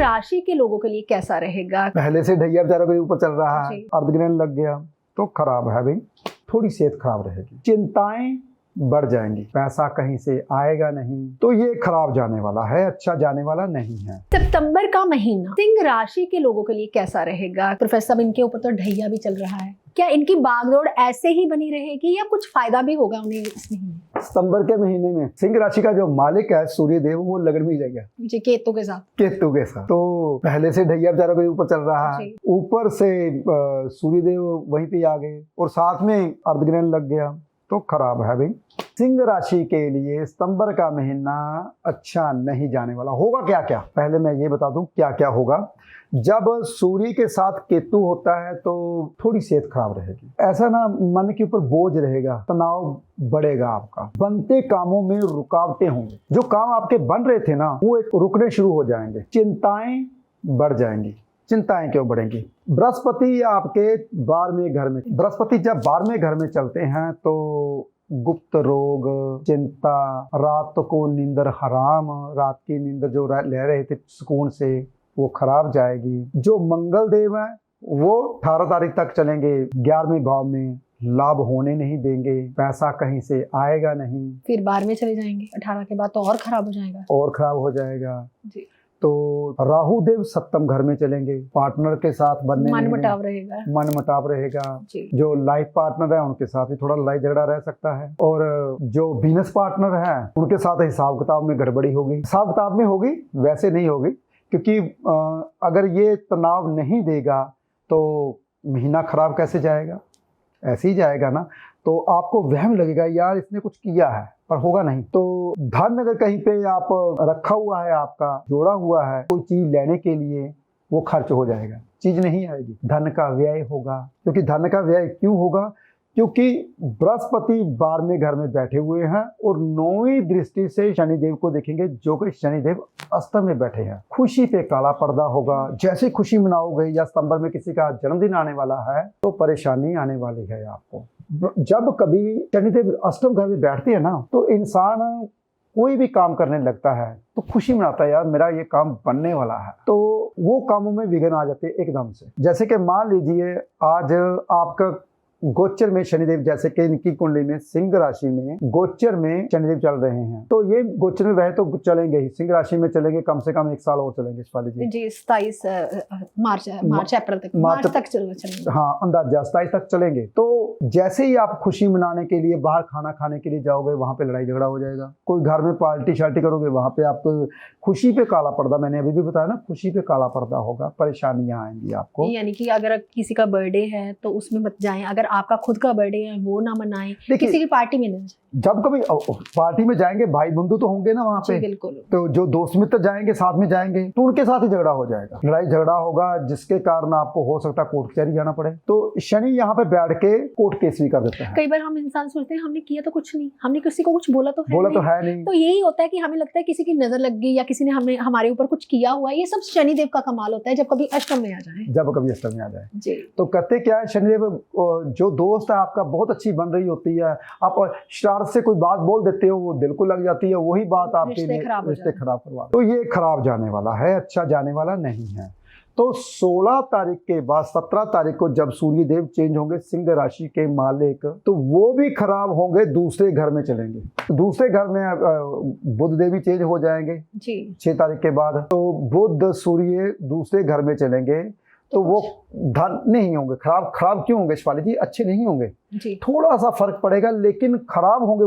राशि के लोगों के लिए कैसा रहेगा? पहले से ढैया बेचारा कोई ऊपर चल रहा है, जी। अर्धग्रहण लग गया तो खराब है भाई, थोड़ी सेहत खराब रहेगी, चिंताएं बढ़ जाएंगी, पैसा कहीं से आएगा नहीं, तो ये खराब जाने वाला है, अच्छा जाने वाला नहीं है। सितंबर का महीना सिंह राशि के लोगों के लिए कैसा रहेगा? प्रोफेसर, इनके ऊपर तो ढैया भी चल रहा है, क्या इनकी बागडोर ऐसे ही बनी रहेगी या कुछ फायदा भी होगा उन्हें इस महीने? सितंबर के महीने में सिंह राशि का जो मालिक है सूर्य देव, वो लगन में ही रहेगा जी, केतु के साथ। केतु के साथ। तो पहले से ढैया बेचारा कोई ऊपर चल रहा है, ऊपर से सूर्य देव वहीं पे आ गए और साथ में अर्धग्रहण लग गया तो खराब है भाई। सिंह राशि के लिए सितंबर का महीना अच्छा नहीं जाने वाला। होगा क्या क्या, पहले मैं ये बता दूं क्या क्या होगा। जब सूर्य के साथ केतु होता है तो थोड़ी सेहत खराब रहेगी, ऐसा ना मन के ऊपर बोझ रहेगा, तनाव बढ़ेगा, आपका बनते कामों में रुकावटें होंगी, जो काम आपके बन रहे थे ना वो एक रुकने शुरू हो जाएंगे, चिंताएं बढ़ जाएंगी। चिंताएं क्यों बढ़ेंगी? बृहस्पति आपके 12वें घर में, बृहस्पति जब 12वें घर में चलते हैं तो गुप्त रोग, चिंता, रात को नींदर हराम, रात की नींद जो ले रहे थे सुकून से वो खराब जाएगी। जो मंगल देव है वो 18 तारीख तक चलेंगे 11वें भाव में, लाभ होने नहीं देंगे, पैसा कहीं से आएगा नहीं, फिर 12 में चले जाएंगे 18 के बाद, तो और खराब हो जाएगा, और खराब हो जाएगा जी। तो राहु देव 7वें घर में चलेंगे, पार्टनर के साथ बनने मनमुटाव रहेगा, मनमुटाव रहेगा जी। जो लाइफ पार्टनर है उनके साथ भी थोड़ा लड़ाई झगड़ा रह सकता है, और जो बिजनेस पार्टनर है उनके साथ हिसाब किताब में गड़बड़ी होगी, हिसाब किताब में होगी, वैसे नहीं होगी, क्योंकि अगर ये तनाव नहीं देगा तो महीना खराब कैसे जाएगा? ऐसे ही जाएगा ना। तो आपको वहम लगेगा यार इसने कुछ किया है, पर होगा नहीं। तो धन अगर कहीं पे आप रखा हुआ है, आपका जोड़ा हुआ है कोई चीज लेने के लिए, वो खर्च हो जाएगा, चीज नहीं आएगी, धन का व्यय होगा। क्योंकि धन का व्यय क्यों होगा? क्योंकि बृहस्पति 12वें घर में बैठे हुए हैं और 9वीं दृष्टि से शनिदेव को देखेंगे, जो कि शनिदेव अष्टम में बैठे हैं। खुशी पे काला पर्दा होगा। जैसे खुशी मनाओगे या सितंबर में किसी का जन्मदिन आने वाला है तो परेशानी आने वाली है आपको। जब कभी शनिदेव अष्टम घर में बैठते हैं ना तो इंसान कोई भी काम करने लगता है तो खुशी मनाता है, यार मेरा ये काम बनने वाला है, तो वो कामों में विघ्न आ जाते हैं एकदम से। जैसे कि मान लीजिए आज आपका गोचर में शनिदेव, जैसे कि इनकी कुंडली में सिंह राशि में गोचर में शनिदेव चल रहे हैं, तो ये गोचर में वह तो चलेंगे ही, सिंह राशि में चलेंगे कम से कम 1 साल और चलेंगे जी। 27 मार्च अप्रैल तक, मार्च तक चलेंगे। हाँ, अंदाजा 27 तक चलेंगे। तो जैसे ही आप खुशी मनाने के लिए बाहर खाना खाने के लिए जाओगे, वहां पे लड़ाई झगड़ा हो जाएगा। कोई घर में पार्टी शार्टी करोगे, वहां पे आपको खुशी पे काला पर्दा, मैंने अभी भी बताया ना, खुशी पे काला पर्दा होगा, परेशानियां आएंगी आपको। यानी कि अगर किसी का बर्थडे है तो उसमें मत जाएं, अगर आपका खुद का बर्थडे है वो ना मनाएं, किसी की पार्टी में नहीं जाएं। जब कभी पार्टी में जाएंगे भाई बंधु तो होंगे ना वहाँ पे, बिल्कुल। तो जो दोस्त मित्र जाएंगे साथ में जाएंगे तो उनके साथ ही झगड़ा हो जाएगा, लड़ाई झगड़ा होगा, जिसके कारण आपको हो सकता है कोर्ट कचहरी जाना पड़े। तो शनि यहाँ पे बैठ के कोर्ट केस भी कर देता है। कई बार हम इंसान सोचते हैं हमने किया तो कुछ नहीं, हमने किसी को कुछ बोला तो है नहीं। तो यही होता है कि हमें लगता है किसी की नजर लग गई या किसी ने हमें हमारे ऊपर कुछ किया हुआ है। ये सब शनिदेव का कमाल होता है जब कभी अष्टम में आ जाए। जी। तो कहते क्या है, शनिदेव जो दोस्त है आपका बहुत अच्छी बन रही होती है, आप शरारत से कोई बात बोल देते हो, वो दिल को लग जाती है, वही बात आपके लिए रिश्ते खराब करवा, तो ये खराब जाने वाला है, अच्छा जाने वाला नहीं है। तो 16 तारीख के बाद 17 तारीख को जब सूर्य देव चेंज होंगे सिंह राशि के मालिक, तो वो भी खराब होंगे, दूसरे घर में चलेंगे। दूसरे घर में बुध देव भी चेंज हो जाएंगे जी 6 तारीख के बाद। तो बुध सूर्य दूसरे घर में चलेंगे तो वो धन नहीं होंगे, खराब क्यों होंगे शिवाली जी? अच्छे नहीं होंगे जी। थोड़ा सा फर्क पड़ेगा, लेकिन खराब होंगे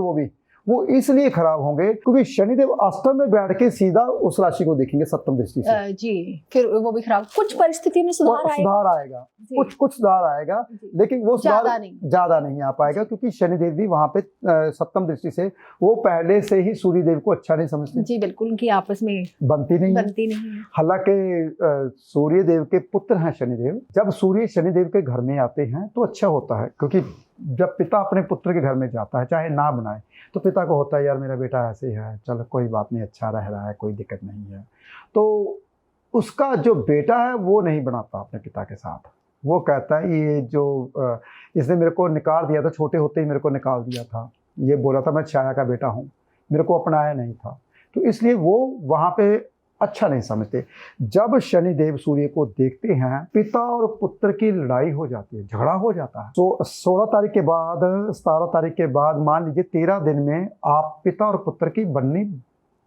वो इसलिए खराब होंगे क्योंकि शनिदेव अष्टम में बैठ के सीधा उस राशि को देखेंगे सप्तम दृष्टि से जी। फिर वो भी खराब, कुछ परिस्थिति में सुधार आएगा, कुछ सुधार आएगा, लेकिन वो ज्यादा नहीं आ पाएगा क्योंकि शनिदेव भी वहां पे सप्तम दृष्टि से वो पहले से ही सूर्य देव को अच्छा नहीं समझते जी। बिल्कुल, उनकी आपस में बनती नहीं है। हालांकि सूर्य देव के पुत्र हैं शनिदेव, जब सूर्य शनिदेव के घर में आते हैं तो अच्छा होता है, क्योंकि जब पिता अपने पुत्र के घर में जाता है, चाहे ना बनाए, तो पिता को होता है यार मेरा बेटा ऐसे है, चलो कोई बात नहीं, अच्छा रह रहा है, कोई दिक्कत नहीं है। तो उसका जो बेटा है वो नहीं बनाता अपने पिता के साथ, वो कहता है ये जो इसने मेरे को निकाल दिया था, छोटे होते ही मेरे को निकाल दिया था, ये बोला था मैं छाया का बेटा हूँ, मेरे को अपनाया नहीं था, तो इसलिए वो वहाँ पे अच्छा नहीं समझते। जब शनिदेव सूर्य को देखते हैं, पिता और पुत्र की लड़ाई हो जाती है, झगड़ा हो जाता है। तो 16 तारीख के बाद, 17 तारीख के बाद मान लीजिए 13 दिन में आप पिता और पुत्र की बननी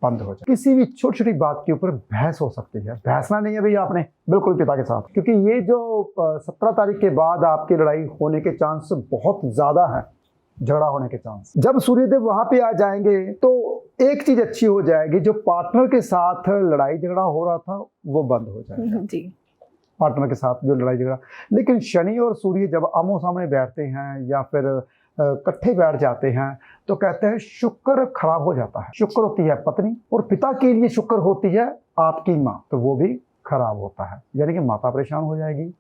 बंद हो जाए। किसी भी छोटी छोटी बात के ऊपर बहस हो सकती है। बहसना नहीं है भैया आपने बिल्कुल पिता के साथ, क्योंकि ये जो 17 तारीख के बाद आपकी लड़ाई होने के चांस बहुत ज्यादा है, झगड़ा होने के चांस। जब सूर्यदेव वहां पे आ जाएंगे तो एक चीज अच्छी हो जाएगी, जो पार्टनर के साथ लड़ाई झगड़ा हो रहा था वो बंद हो जाएगा जी। पार्टनर के साथ जो लड़ाई झगड़ा। लेकिन शनि और सूर्य जब आमो सामने बैठते हैं या फिर इकट्ठे बैठ जाते हैं तो कहते हैं शुक्र खराब हो जाता है। शुक्र होती है पत्नी और पिता के लिए शुक्र होती है आपकी माँ, तो वो भी खराब होता है। यानी कि माता परेशान हो जाएगी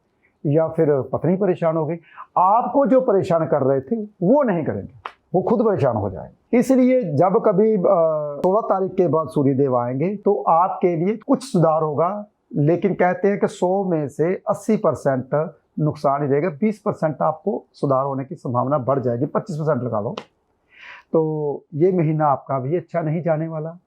या फिर पत्नी परेशान हो गई। आपको जो परेशान कर रहे थे वो नहीं करेंगे, वो खुद परेशान हो जाएंगे। इसलिए जब कभी 16 तारीख के बाद सूर्यदेव आएंगे तो आपके लिए कुछ सुधार होगा, लेकिन कहते हैं कि 100 में से 80% नुकसान ही रहेगा, 20% आपको सुधार होने की संभावना बढ़ जाएगी, 25% लगा लो। तो ये महीना आपका भी अच्छा नहीं जाने वाला,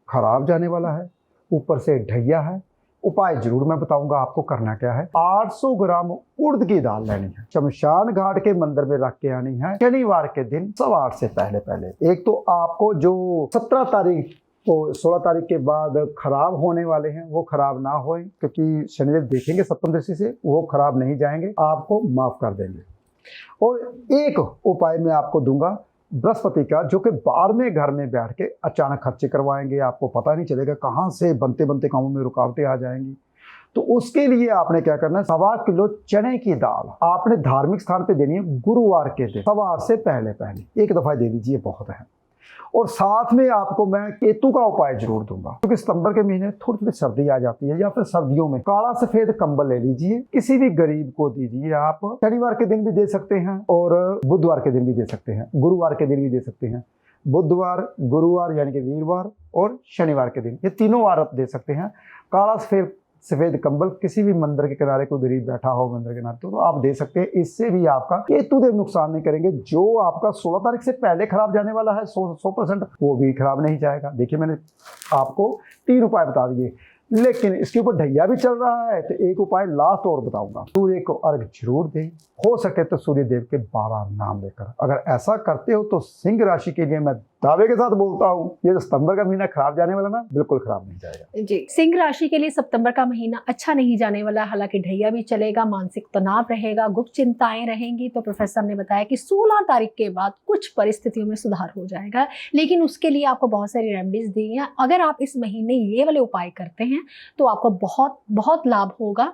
खराब जाने वाला है, ऊपर से ढैया है। उपाय जरूर मैं बताऊंगा आपको करना क्या है। 800 ग्राम उड़द की दाल लेनी है, शमशान घाट के मंदिर में रख के आनी है शनिवार के दिन 8:15 से पहले। एक तो आपको जो 17 तारीख को 16 तारीख के बाद खराब होने वाले हैं वो खराब ना होए, क्योंकि शनिदेव देखेंगे सप्तम दृष्टि से, वो खराब नहीं जाएंगे, आपको माफ कर देंगे। और एक उपाय मैं आपको दूंगा बृहस्पति का, जो कि 12वें घर में बैठ के अचानक खर्चे करवाएंगे, आपको पता नहीं चलेगा कहाँ से बनते बनते कामों में रुकावटें आ जाएंगी। तो उसके लिए आपने क्या करना है, 1.25 किलो चने की दाल आपने धार्मिक स्थान पे देनी है गुरुवार के दिन 8:15 से पहले एक दफा दे दीजिए, बहुत है। और साथ में आपको मैं केतु का उपाय जरूर दूंगा, क्योंकि सितंबर के महीने थोड़ी थोड़ी सर्दी आ जाती है, या फिर सर्दियों में काला सफेद कंबल ले लीजिए, किसी भी गरीब को दीजिए। आप शनिवार के दिन भी दे सकते हैं और बुधवार के दिन भी दे सकते हैं, गुरुवार के दिन भी दे सकते हैं। बुधवार, गुरुवार यानी कि वीरवार और शनिवार के दिन, ये तीनों वार आप दे सकते हैं। काला सफेद कंबल किसी भी मंदिर के किनारे कोई गरीब बैठा हो मंदिर के किनारे, तो आप दे सकते हैं। इससे भी आपका केतुदेव नुकसान नहीं करेंगे। जो आपका 16 तारीख से पहले खराब जाने वाला है 100%, वो भी खराब नहीं जाएगा। देखिए मैंने आपको 3 उपाय बता दिए, लेकिन इसके ऊपर ढैया भी चल रहा है, तो एक उपाय लास्ट और बताऊंगा। सूर्य को अर्घ जरूर दें, हो सके तो सूर्य देव के 12 नाम लेकर। अगर ऐसा करते हो तो सिंह राशि के लिए मैं दावे के साथ बोलता हूँ, ये जो सितंबर का महीना खराब जाने वाला ना, बिल्कुल खराब नहीं जाएगा जी। सिंह राशि के लिए सितंबर का महीना अच्छा नहीं जाने वाला, हालांकि ढैया भी चलेगा, मानसिक तनाव रहेगा, गुप्त चिंताएं रहेंगी। तो प्रोफेसर ने बताया कि 16 तारीख के बाद कुछ परिस्थितियों में सुधार हो जाएगा, लेकिन उसके लिए आपको बहुत सारी रेमेडीज दी हैं। अगर आप इस महीने ये वाले उपाय करते हैं तो आपको बहुत बहुत लाभ होगा।